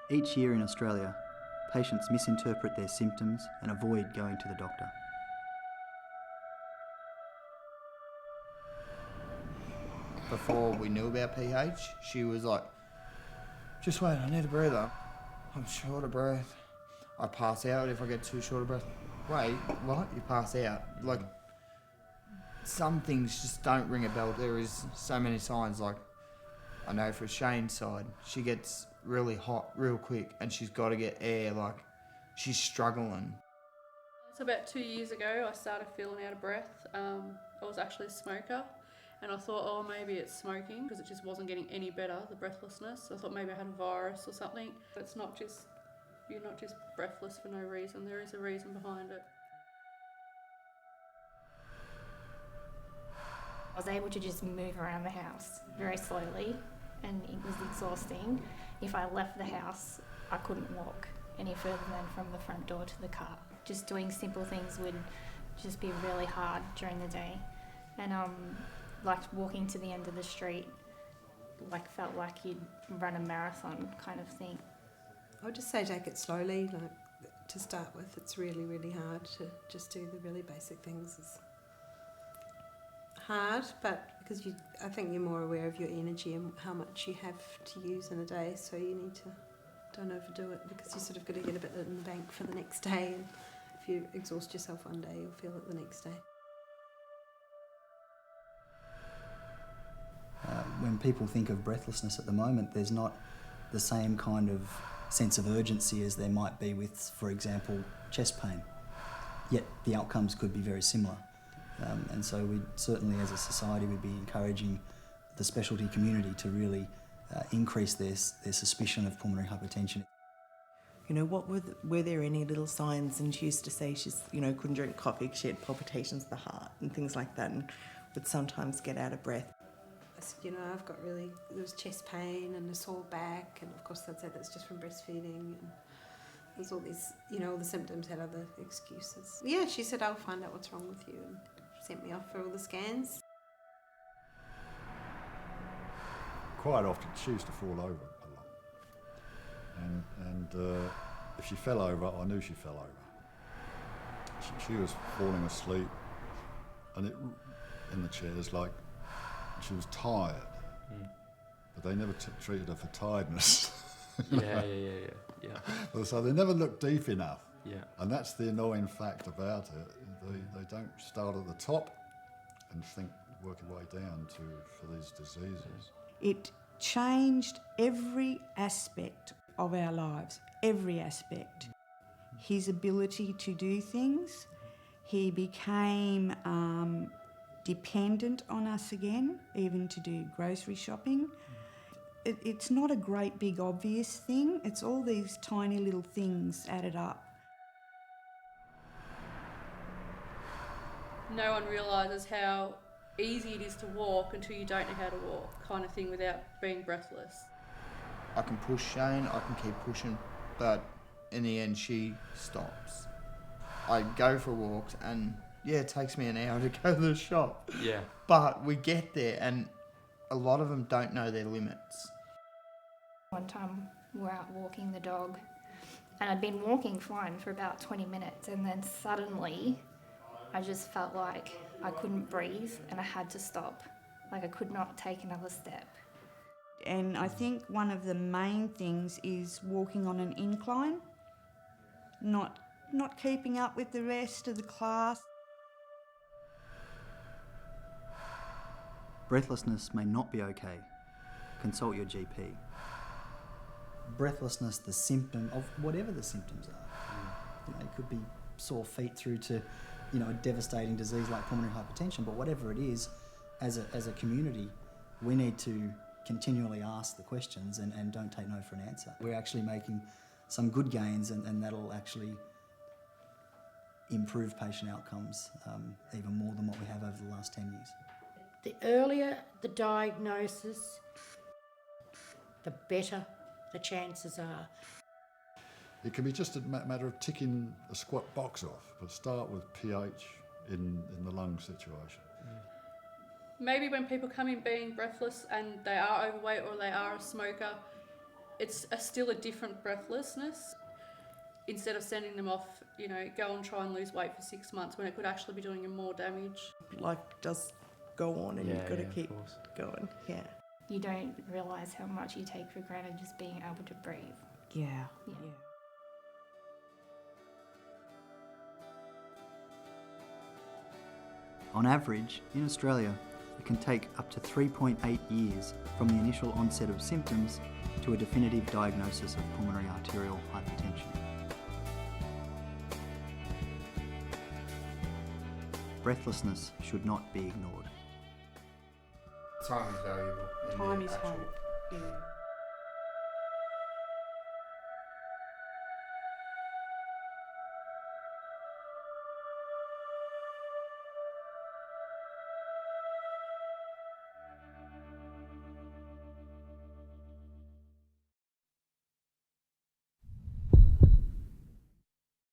Each year in Australia, patients misinterpret their symptoms and avoid going to the doctor. Before we knew about PH, she was like, just wait, I need a breather. I'm short of breath. I pass out if I get too short of breath. Wait, what? You pass out? Like, some things just don't ring a bell. There is so many signs. Like, I know for Shane's side, she gets really hot real quick and she's got to get air. Like, she's struggling. So about 2 years ago, I started feeling out of breath. I was actually a smoker, and I thought, oh, maybe it's smoking, because it just wasn't getting any better, the breathlessness. I thought maybe I had a virus or something. But it's not just, you're not just breathless for no reason. There is a reason behind it. I was able to just move around the house very slowly, and it was exhausting. If I left the house, I couldn't walk any further than from the front door to the car. Just doing simple things would just be really hard during the day. And like walking to the end of the street, like felt like you'd run a marathon kind of thing. I would just say take it slowly, like to start with. It's really, really hard to just do the really basic things. It's hard, but because I think you're more aware of your energy and how much you have to use in a day, so you need to don't overdo it, because you sort of got to get a bit in the bank for the next day, and if you exhaust yourself one day, you'll feel it the next day. When people think of breathlessness at the moment, there's not the same kind of sense of urgency as there might be with, for example, chest pain. Yet the outcomes could be very similar. And so we certainly as a society would be encouraging the specialty community to really increase their suspicion of pulmonary hypertension. You know, were there any little signs? And she used to say she's, couldn't drink coffee because she had palpitations of the heart and things like that, and would sometimes get out of breath. I said, I've got there was chest pain and a sore back, and of course they'd say that's just from breastfeeding, and there's all these, all the symptoms had other excuses. Yeah, she said, I'll find out what's wrong with you, and sent me off for all the scans. Quite often she used to fall over a lot, and if she fell over, I knew she fell over. She was falling asleep, and in the chairs, like she was tired, but they never treated her for tiredness. Yeah. So they never looked deep enough. Yeah. And that's the annoying fact about it. They don't start at the top and work your way down for these diseases. It changed every aspect of our lives, every aspect. His ability to do things, he became dependent on us again, even to do grocery shopping. It's not a great big obvious thing, it's all these tiny little things added up. No one realises how easy it is to walk until you don't know how to walk, kind of thing, without being breathless. I can push Shane, I can keep pushing, but in the end she stops. I go for walks and it takes me an hour to go to the shop. Yeah. But we get there and a lot of them don't know their limits. One time we were out walking the dog, and I'd been walking fine for about 20 minutes, and then suddenly I just felt like I couldn't breathe and I had to stop. Like I could not take another step. And I think one of the main things is walking on an incline, not keeping up with the rest of the class. Breathlessness may not be okay. Consult your GP. Breathlessness, the symptom of whatever the symptoms are. It could be sore feet through to a devastating disease like pulmonary hypertension, but whatever it is, as a community, we need to continually ask the questions and don't take no for an answer. We're actually making some good gains, and that'll actually improve patient outcomes even more than what we have over the last 10 years. The earlier the diagnosis, the better the chances are. It can be just a matter of ticking a squat box off, but start with pH in the lung situation. Maybe when people come in being breathless and they are overweight or they are a smoker, It's still a different breathlessness. Instead of sending them off, you know, go and try and lose weight for 6 months when it could actually be doing you more damage. Life does go on and you've got to keep of course. going. Yeah. You don't realise how much you take for granted just being able to breathe. Yeah. Yeah. Yeah. On average, in Australia, it can take up to 3.8 years from the initial onset of symptoms to a definitive diagnosis of pulmonary arterial hypertension. Breathlessness should not be ignored. Time is valuable. Time is hope. Yeah.